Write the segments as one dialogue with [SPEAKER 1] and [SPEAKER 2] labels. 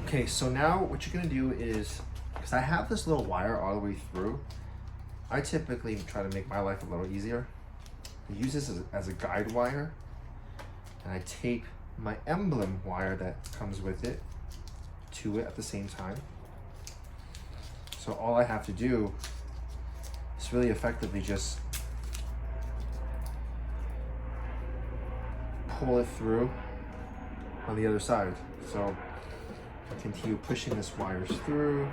[SPEAKER 1] Okay, so now what you're gonna do is, because I have this little wire all the way through, I typically try to make my life a little easier. I use this as a guide wire, and I tape my Emblem wire that comes with it to it at the same time. So all I have to do is really effectively just pull it through on the other side. So I continue pushing this wires through.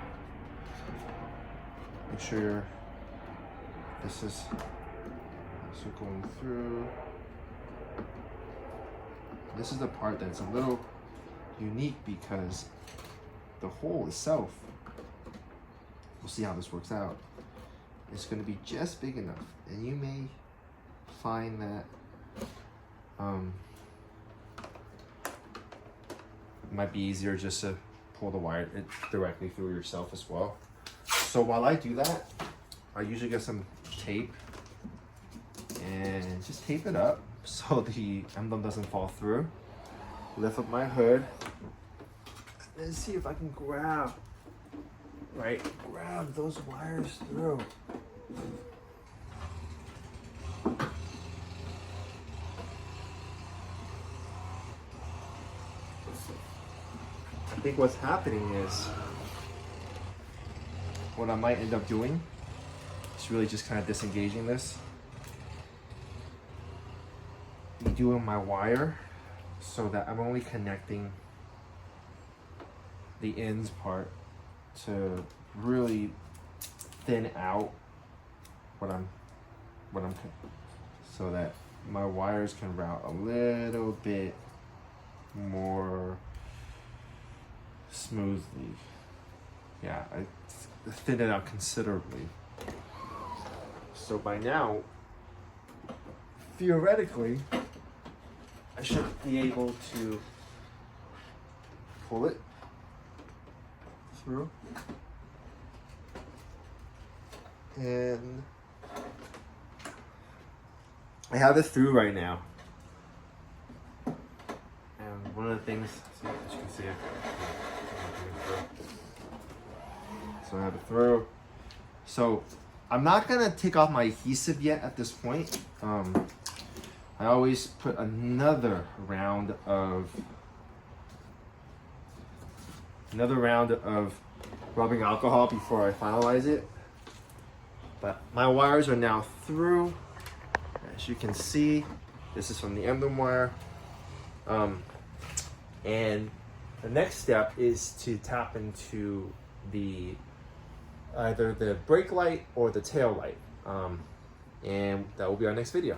[SPEAKER 1] Make sure this is also going through. This is the part that's a little unique because the hole itself, we'll see how this works out, it's going to be just big enough, and you may find that it might be easier just to pull the wire directly through yourself as well. So while I do that, I usually get some tape and just tape it up so the emblem doesn't fall through. Lift up my hood and see if I can grab those wires through. I think what's happening is, what I might end up doing is really just kind of disengaging this, redoing my wire so that I'm only connecting the ends part to really thin out so that my wires can route a little bit more smoothly. Yeah, I thinned it out considerably. So by now, theoretically, I should be able to pull it through. And I have it through right now. And one of the things, as you can see, so I have it through. So I'm not gonna take off my adhesive yet at this point. I always put another round of rubbing alcohol before I finalize it. But my wires are now through. As you can see, this is from the Emblem wire. And the next step is to tap into either the brake light or the tail light. And that will be our next video.